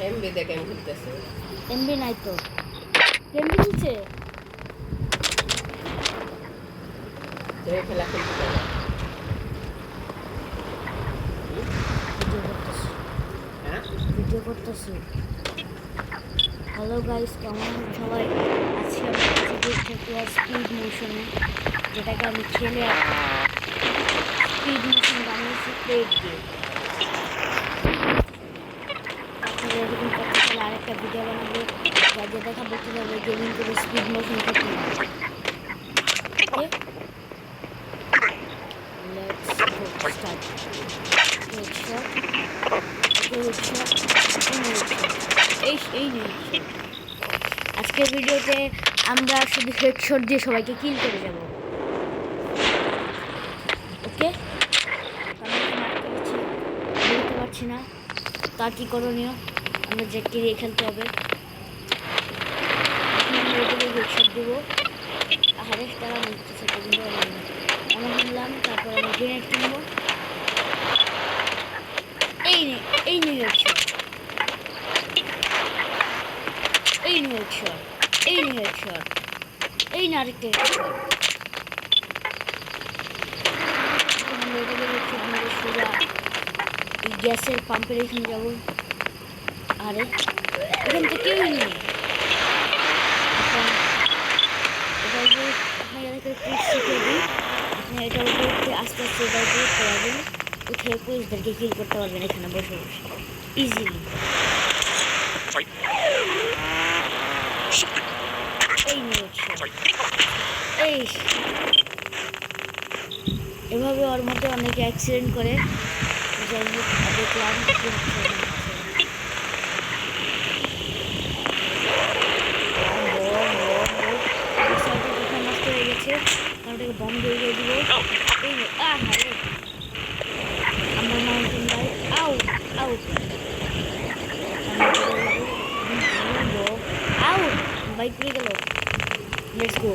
MB দিয়ে game খেলতেছে। MB নাই তো, এমবি নিচে তুমি খেলা খেলতে পারো। ভিডিও করতেছি, হ্যাঁ ভিডিও করতেছি। হ্যালো গাইস, কেমন আছেন সবাই? আজকে আমি স্পিড মোশনে, যেটাকে আমি খেলে স্পিড মোশন বানিয়েছি পেড দিয়ে। আপনারা এরকম করতে চাইলে আরেকটা ভিডিও বানাবো, যা যে দেখাবো কীভাবে গেমিং করে স্পিড মোশন করতে হবে। Okay, let's go start. Headshot, headshot, এই নেই। আজকের ভিডিওতে আমরা শুধু হেডশট দিয়ে সবাইকে কিল করে যাব। ওকে, বুঝতে পারছি না তা কি করণীয়, আমরা জ্যাককে দিয়ে খেলতে হবে। হেডশট দেবো, আরে তারা মিলতেছে কিন্তু আমরা কিনলাম, তারপর আমরা গ্রেনেড কিনবো। এই নেই হেডশট, এই নেই হেডশট, এই নেই হেডশট, এই না আরেকটা হেডশট। এই গ্যাসের পাম্পের এখানে যাবো। আরে এখান থেকে কেউই নেই। শিখে দিই, আপনি এটার উপর উঠে আস্তে আস্তে এটার উপর উঠতে পারবেন, উঠে পুলিশদেরকে কিল করতে পারবেন এখানে বসে বসে ইজিলি। এই এই এভাবে ওর মধ্যে অনেকে অ্যাক্সিডেন্ট করে, যাই হোক দেখলাম নষ্ট হয়ে গেছে, ওটাকে বন্ধ হয়ে দিব। এই আমার মাউন্টেন বাইক, আউ আউ আউ বাইক পেয়ে গেল। লেটস গো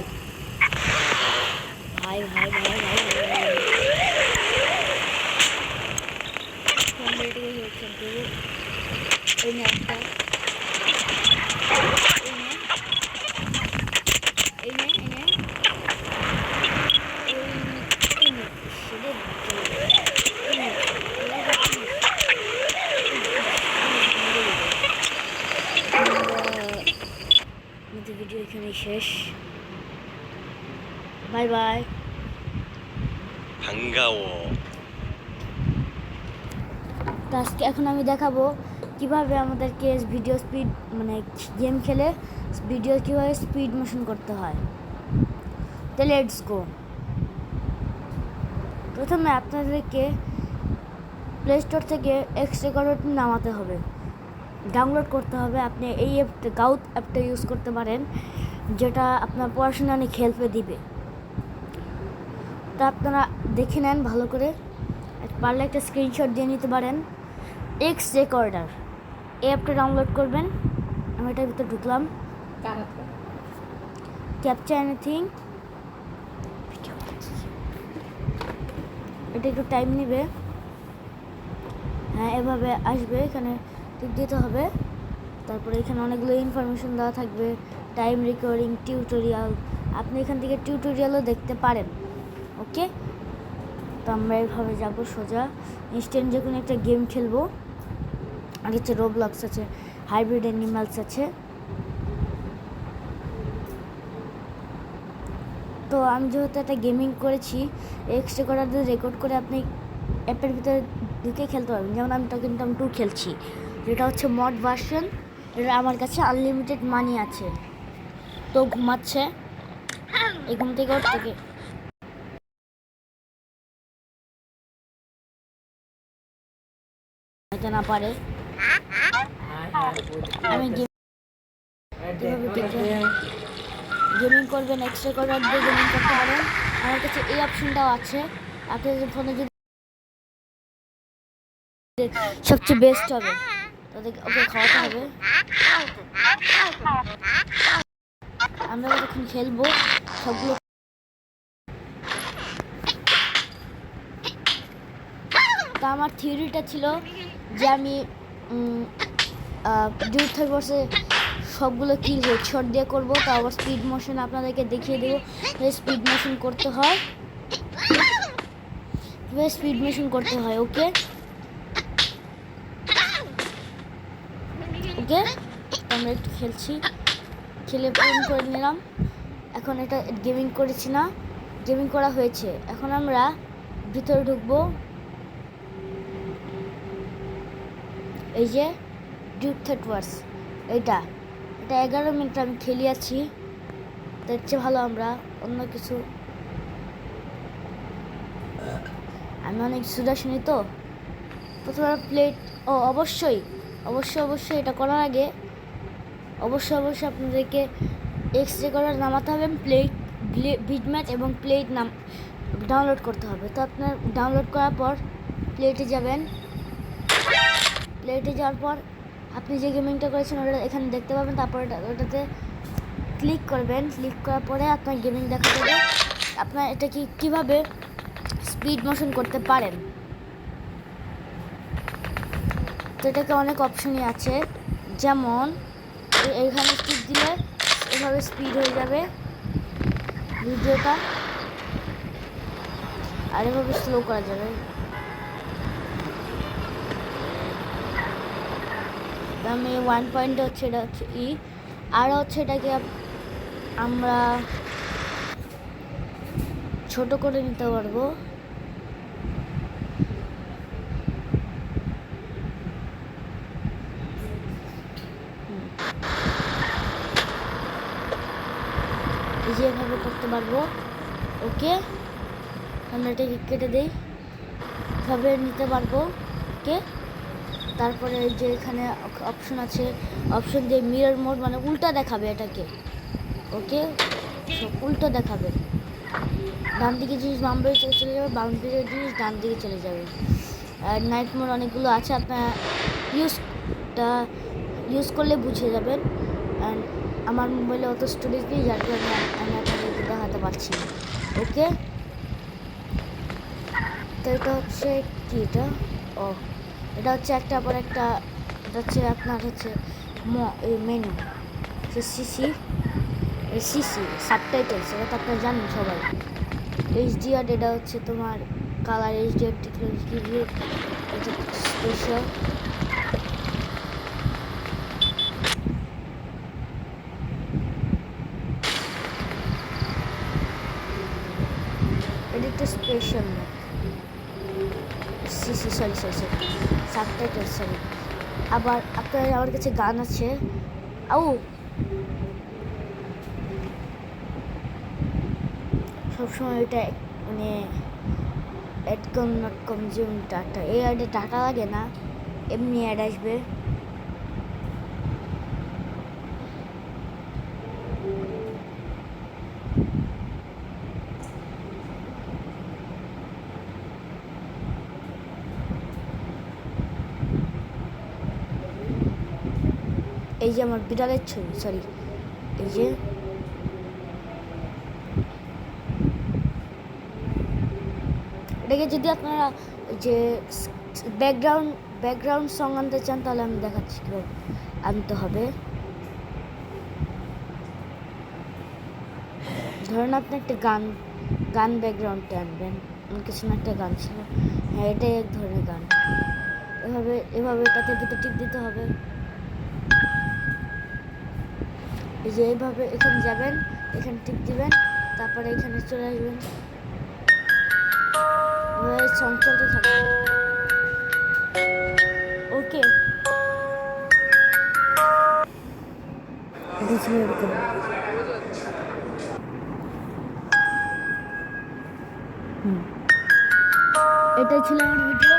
ভাই ভাই ভাই ভাই এই নে একটা, এই নে ভিডিও এখানে শেষ। Bye bye. আজকে এখন আমি দেখাবো কিভাবে আমাদেরকে ভিডিও স্পিড মানে গেম খেলে ভিডিও কীভাবে স্পিড মোশন করতে হয়। তো লেটস গো। প্রথমে আপনাদেরকে প্লে স্টোর থেকে এক্স রেকর্ডার নামাতে হবে, ডাউনলোড করতে হবে। আপনি এই অ্যাপটা গাউট অ্যাপটা ইউজ করতে পারেন, যেটা আপনার পড়াশোনা অনেক হেল্পে দিবে। তা আপনারা দেখে নেন ভালো করে, পারলে একটা স্ক্রিনশট দিয়ে নিতে পারেন। এক্স রেকর্ডার এই অ্যাপটা ডাউনলোড করবেন। আমি এটার ভিতরে ঢুকলাম, ক্যাপচার এনিথিং। এটা একটু টাইম নেবে। হ্যাঁ, এভাবে আসবে, এখানে টিপ দিতে হবে। তারপরে এখানে অনেকগুলো ইনফরমেশন দেওয়া থাকবে, টাইম রেকর্ডিং, টিউটোরিয়াল। আপনি এখান থেকে টিউটোরিয়ালও দেখতে পারেন। ওকে, তো আমরা এইভাবে যাবো সোজা। ইনস্ট্যান্ট যে কোনো একটা গেম খেলবো। আর হচ্ছে রোবলক্স আছে, হাইব্রিড অ্যানিমালস আছে। তো আমি যেহেতু একটা গেমিং করেছি, এক্সট্রা করার রেকর্ড করে আপনি অ্যাপের ভিতরে ঢুকে খেলতে পারবেন। যেমন আমি টোকেন টম 2 খেলছি, যেটা হচ্ছে মড ভার্সন। এটা আমার কাছে আনলিমিটেড মানি আছে। তো ঘুমাচ্ছে, এই ঘুম থেকে ওর থেকে না পারে। আমি গেমিং করবেন, এক্সট্রা করার দিয়ে গেমিং করতে পারেন। আমার কাছে এই অপশনটাও আছে। আপনাদের ফোনে যদি সবচেয়ে বেস্ট হবে, তাদেরকে ওকে খাওয়াতে হবে। আমরা যখন খেলবো সবগুলো, তা আমার থিওরিটা ছিল যে আমি ডিউক থার্ভার্সে সবগুলো কিল হেডশট দিয়ে করবো, তো আবার স্পিড মোশন আপনাদেরকে দেখিয়ে দেবো স্পিড মোশন করতে হয়, কীভাবে স্পিড মোশন করতে হয়। ওকে ওকে আমরা একটু খেলছি, খেলে পূরণ করে নিলাম। এখন এটা গেমিং করেছি না, গেমিং করা হয়েছে। এখন আমরা ভিতরে ঢুকবো। এই যে ডিউক থার্ভার্স, এটা 11 মিনিট আমি খেলি আছি, তার চেয়ে ভালো আমরা অন্য কিছু, আমি অনেক সুদা শুনি তো। প্রথমে প্লেট, অবশ্যই এটা করার আগে অবশ্যই আপনাদেরকে এক্সরে করার নামাতে হবে, প্লেট বিটম্যাপ এবং প্লেট ডাউনলোড করতে হবে। তো আপনার ডাউনলোড করার পর প্লেটে যাবেন, প্লেটে যাওয়ার পর আপনি যে গেমিংটা করেছেন ওটা এখানে দেখতে পাবেন। তারপর ওটাতে ক্লিক করবেন, ক্লিক করার পরে আপনার গেমিং দেখা যাবে। আপনার এটা কীভাবে স্পিড মোশন করতে পারেন, তো এটাকে অনেক অপশনই আছে, যেমন এইখানে ক্লিক দিলে এভাবে স্পিড হয়ে যাবে ভিডিওটা, আর এভাবে স্লো করা যাবে। আমি 1 পয়েন্ট হচ্ছে, এটা হচ্ছে আর হচ্ছে এটাকে আমরা ছোট করে নিতে পারবো। যেভাবে করতে পারবো। ওকে আমরা এটাকে কেটে দিই, এভাবে নিতে পারবো। ওকে তারপরে এই যে এখানে অপশন আছে, অপশন দিয়ে মিরর মোড, মানে উল্টা দেখাবে এটাকে। ওকে সব উল্টো দেখাবে, ডান দিকে জিনিস বাম দিকে চলে যাবে, বাম দিকের জিনিস ডান দিকে চলে যাবে। আর নাইট মোড অনেকগুলো আছে, আপনার ইউজ করলে বুঝে যাবেন। অ্যান্ড আমার মোবাইলে অত স্টোরেজ নেই, যার কারণে আমি আপনাদেরকে দেখাতে পারছি না। ওকে তো এটা হচ্ছে কি, এটা হচ্ছে একটা পর একটা, এটা হচ্ছে আপনার হচ্ছে মেনু, সিসি সাবটাইটেলস, এটা তো আপনারা জানেন সবাই। HDR, এটা হচ্ছে তোমার কালার HDR টেকনোলজি, এটা স্পেশাল। এটা একটা স্পেশাল না, সিসি সরি সাবটাইটেল সরি। আবার আপনার আমার কাছে গান আছে, সবসময় এটা মানে অ্যাড কম নট কনজিউম ডাটা, এই অ্যাডে ডাটা লাগে না, এমনি অ্যাড আসবে। এই যে আমার বিড়ালের ছবি, সরি এই যে এটাকে যদি আপনারা যে ব্যাকগ্রাউন্ড সং আনতে চান, তাহলে আমি দেখাচ্ছি কীভাবে আনতে হবে। ধরেন আপনি একটা গান ব্যাকগ্রাউন্ডে আনবেন, আমার কিছু না একটা গান ছিল, হ্যাঁ এটাই এক ধরনের গান। এভাবে এটাতে দুটো টিপ দিতে হবে। এই যে এইভাবে এখানে যাবেন, এখানে টিপ দিবেন, তারপরে এখানে চলে আসবেন, সং চলতে থাকবে। ওকে এরকম এটাই ছিল আমার ভিডিও।